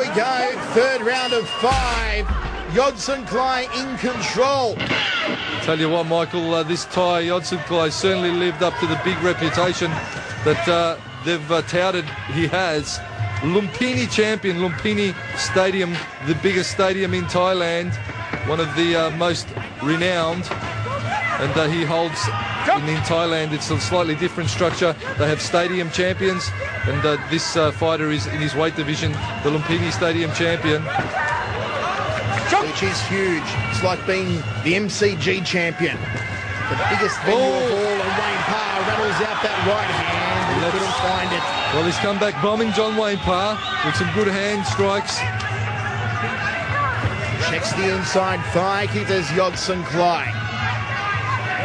We go, third round of 5. Yodsanklai in control. Tell you what, Michael, this tie, Yodsanklai certainly lived up to the big reputation that they've touted he has. Lumpini champion, Lumpini Stadium, the biggest stadium in Thailand, one of the most renowned, and he holds in Thailand. It's a slightly different structure. They have stadium champions, and this fighter is in his weight division, the Lumpini Stadium champion. Which is huge. It's like being the MCG champion. The biggest venue of all, and Wayne Parr rattles out that right hand, and he couldn't find it. Well, he's come back bombing John Wayne Parr with some good hand strikes. Checks the inside thigh kick as Yodsanklai.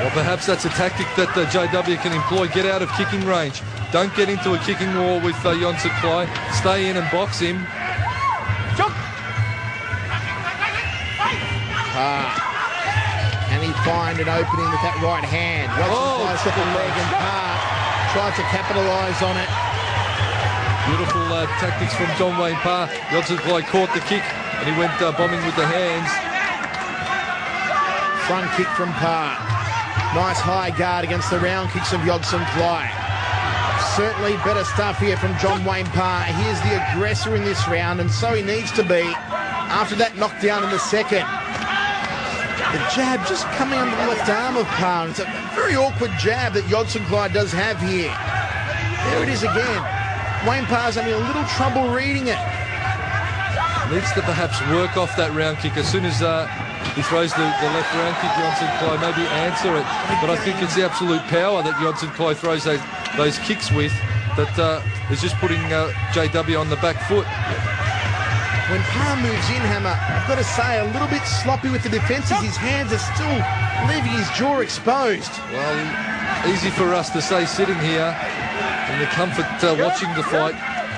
Well, perhaps that's a tactic that JW can employ. Get out of kicking range. Don't get into a kicking war with Yodsanklai. Stay in and box him. And he find an opening with that right hand. Yodsanklai took a leg and Parr tried to capitalise on it. Beautiful tactics from John Wayne Parr. Yodsanklai caught the kick and he went bombing with the hands. Front kick from Parr. Nice high guard against the round kicks of Yodsanklai. Certainly better stuff here from John Wayne Parr. He is the aggressor in this round, and so he needs to be after that knockdown in the second. The jab just coming under the left arm of Parr. It's a very awkward jab that Yodsanklai does have here. There it is again. Wayne Parr's having a little trouble reading it. Needs to perhaps work off that round kick. As soon as he throws the left round kick, Yodsanklai maybe answer it. But I think it's the absolute power that Yodsanklai throws those kicks with that is just putting JW on the back foot. When Parr moves in, Hammer, I've got to say, a little bit sloppy with the defences. His hands are still leaving his jaw exposed. Well, easy for us to say sitting here in the comfort watching the fight.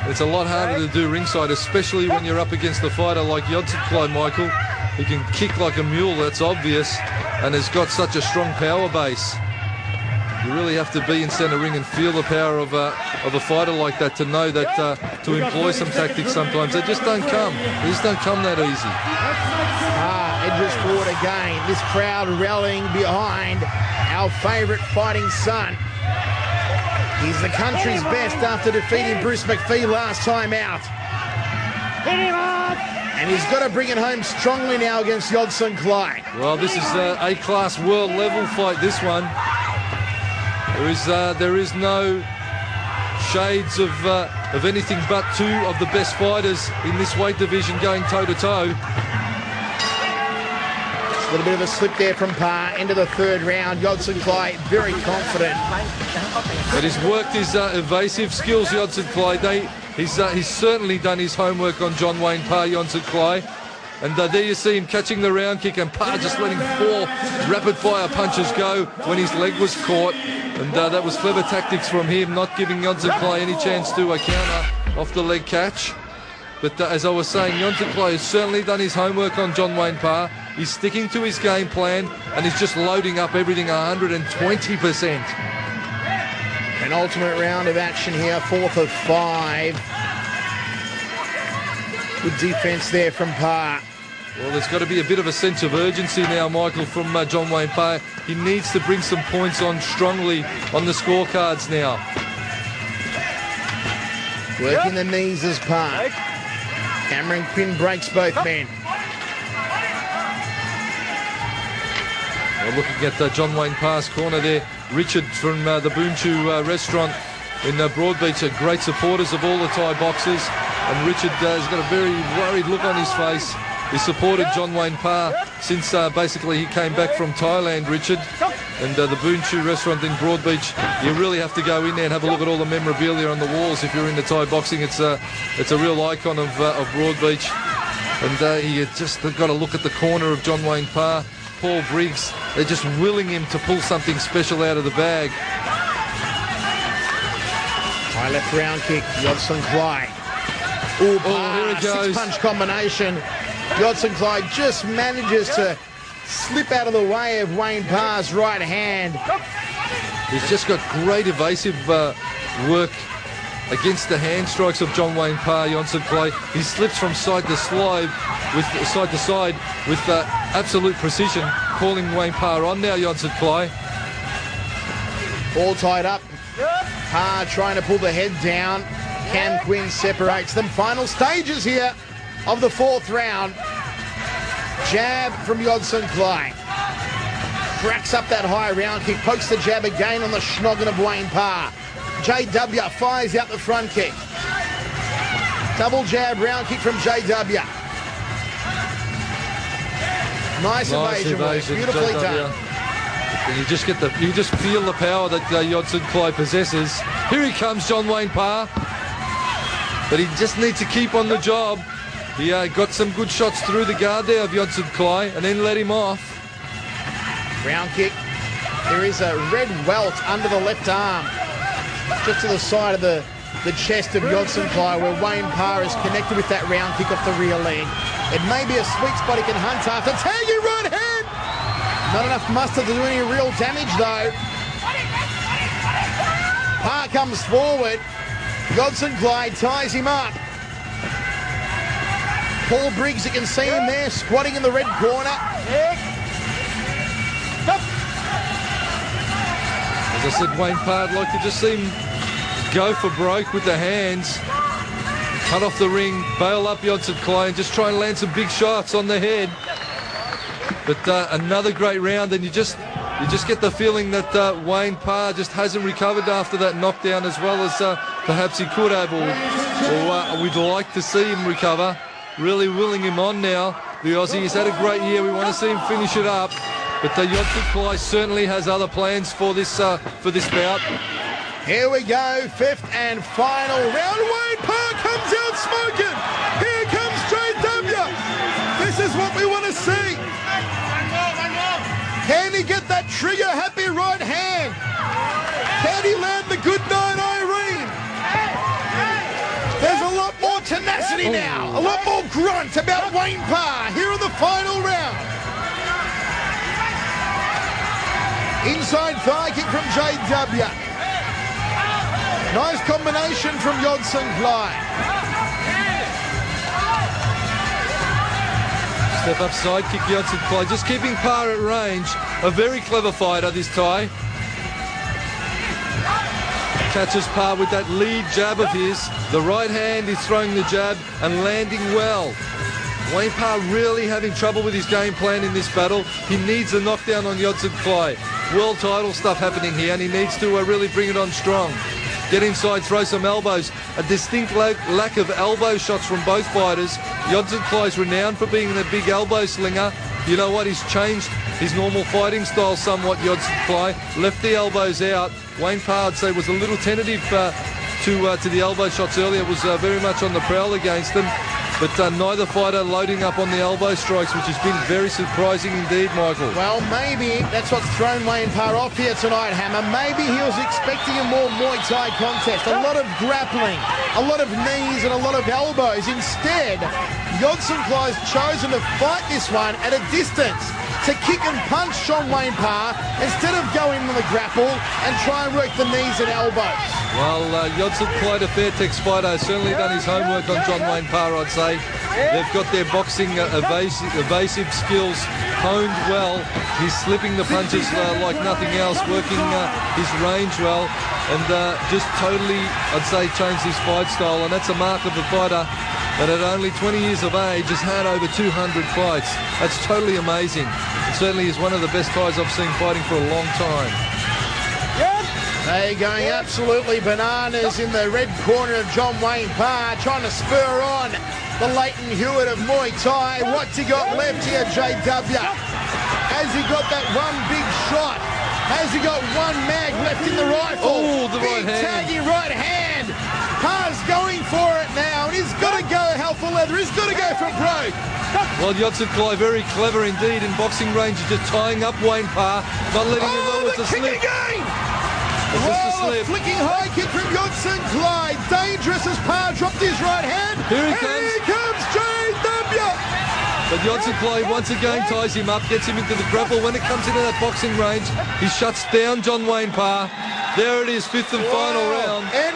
It's a lot harder to do ringside, especially when you're up against a fighter like Yodsanklai, Michael. He can kick like a mule, that's obvious, and has got such a strong power base. You really have to be in centre ring and feel the power of a fighter like that to know that to employ some tactics sometimes. They just don't come. They just don't come that easy. Edges forward again. This crowd rallying behind our favourite fighting son. He's the country's best after defeating Bruce McPhee last time out. And he's got to bring it home strongly now against Yodsanklai. Well, this is a A-class world level fight, this one. There is no shades of anything but two of the best fighters in this weight division going toe-to-toe. A little bit of a slip there from Parr into the third round. Yodsanklai very confident. But he's worked his evasive skills, Yodsanklai. He's certainly done his homework on John Wayne Parr, Yodsanklai. And there you see him catching the round kick, and Parr just letting 4 rapid-fire punches go when his leg was caught. And that was clever tactics from him, not giving Yodsanklai any chance to counter off the leg catch. But as I was saying, Yodsanklai has certainly done his homework on John Wayne Parr. He's sticking to his game plan, and he's just loading up everything 120%. Penultimate round of action here, 4th of 5. Good defence there from Parr. Well, there's got to be a bit of a sense of urgency now, Michael, from John Wayne Parr. He needs to bring some points on strongly on the scorecards now. Working the knees as Parr. Cameron Quinn breaks both men. Well, looking at John Wayne Parr's corner there, Richard from the Boonchu restaurant in Broadbeach are great supporters of all the Thai boxers. And Richard has got a very worried look on his face. He supported John Wayne Parr since basically he came back from Thailand, Richard. And the Boonchu restaurant in Broadbeach, you really have to go in there and have a look at all the memorabilia on the walls if you're into Thai boxing. It's a real icon of Broadbeach. And you just got to look at the corner of John Wayne Parr. Paul Briggs, they're just willing him to pull something special out of the bag. High left round kick, Yodsanklai. Ooh, here it goes. 6-punch combination. Yodsanklai just manages to slip out of the way of Wayne Parr's right hand. He's just got great evasive work against the hand strikes of John Wayne Parr, Yodsanklai. He slips from side to side with absolute precision, calling Wayne Parr on now, Yodsanklai. All tied up. Parr trying to pull the head down. Cam Quinn separates them. Final stages here of the fourth round. Jab from Yodsanklai. Cracks up that high round kick. Pokes the jab again on the schnoggin of Wayne Parr. JW fires out the front kick. Double jab round kick from JW. Nice evasion work. Beautifully JW. done. And you just feel the power that Yodsanklai possesses. Here he comes, John Wayne Parr. But he just needs to keep on the job. He got some good shots through the guard there of Yodsanklai and then let him off. Round kick. There is a red welt under the left arm, just to the side of the chest of Yodsanklai, where Wayne Parr is connected with that round kick off the rear leg. It may be a sweet spot he can hunt after. Tagging right hand! Not enough mustard to do any real damage though. Parr comes forward. Yodsanklai ties him up. Paul Briggs, you can see him there, squatting in the red corner. As I said, Wayne Parr, I'd like to just see him go for broke with the hands, cut off the ring, bail up Yodsanklai and just try and land some big shots on the head. But another great round, and you just get the feeling that Wayne Parr just hasn't recovered after that knockdown as well as perhaps he could have, or we'd like to see him recover. Really willing him on now. The Aussie has had a great year. We want to see him finish it up. But Yodsanklai certainly has other plans for this bout. Here we go, fifth and final round. Wayne Parr comes out smoking. Here comes JW. This is what we want to see. Can he get that trigger happy right hand? Can he land the good night, Irene? There's a lot more tenacity now, a lot more grunt about Wayne Parr here in the final round. Inside thigh kick from JW. Nice combination from Yodsanklai. Step up side kick, Yodsanklai, just keeping Parr at range. A very clever fighter, this Thai. Catches Parr with that lead jab of his. The right hand is throwing the jab and landing well. Wayne Parr really having trouble with his game plan in this battle. He needs a knockdown on Yodsanklai. World title stuff happening here, and he needs to really bring it on strong. Get inside, throw some elbows. A distinct lack of elbow shots from both fighters. Yodsanklai is renowned for being a big elbow slinger. You know what? He's changed his normal fighting style somewhat, Yodsanklai. Left the elbows out. Wayne Parr, I'd say, was a little tentative to the elbow shots earlier. Was very much on the prowl against them. But neither fighter loading up on the elbow strikes, which has been very surprising indeed, Michael. Well, maybe that's what's thrown Wayne Parr off here tonight, Hammer. Maybe he was expecting a more Muay Thai contest. A lot of grappling, a lot of knees and a lot of elbows. Instead, Yodsanklai's chosen to fight this one at a distance, to kick and punch John Wayne Parr instead of going in the grapple and try and work the knees and elbows. Well, Yodsanklai, a Fairtex fighter, has certainly done his homework on John Wayne Parr, I'd say. They've got their boxing evasive skills honed well. He's slipping the punches like nothing else, working his range well, and just totally, I'd say, changed his fight style. And that's a mark of a fighter that at only 20 years of age has had over 200 fights. That's totally amazing. It certainly is one of the best guys I've seen fighting for a long time. They're going absolutely bananas in the red corner of John Wayne Parr, trying to spur on the Leighton Hewitt of Muay Thai. What's he got left here, JW? Has he got that one big shot? Has he got one mag left in the rifle? Oh, the big right hand. taggy right hand. Parr's going for it now, and he's got to go hell for leather. He's got to go for broke. Well, Yodsanklai very clever indeed in boxing range, just tying up Wayne Parr, not letting him know it's a slip. Again! It's just a slip. Flicking high kick from Yodsanklai. Dangerous as Parr dropped his right hand. Here he comes JW. But Yodsanklai once again ties him up, gets him into the grapple. When it comes into that boxing range, he shuts down John Wayne Parr. There it is, fifth and final round.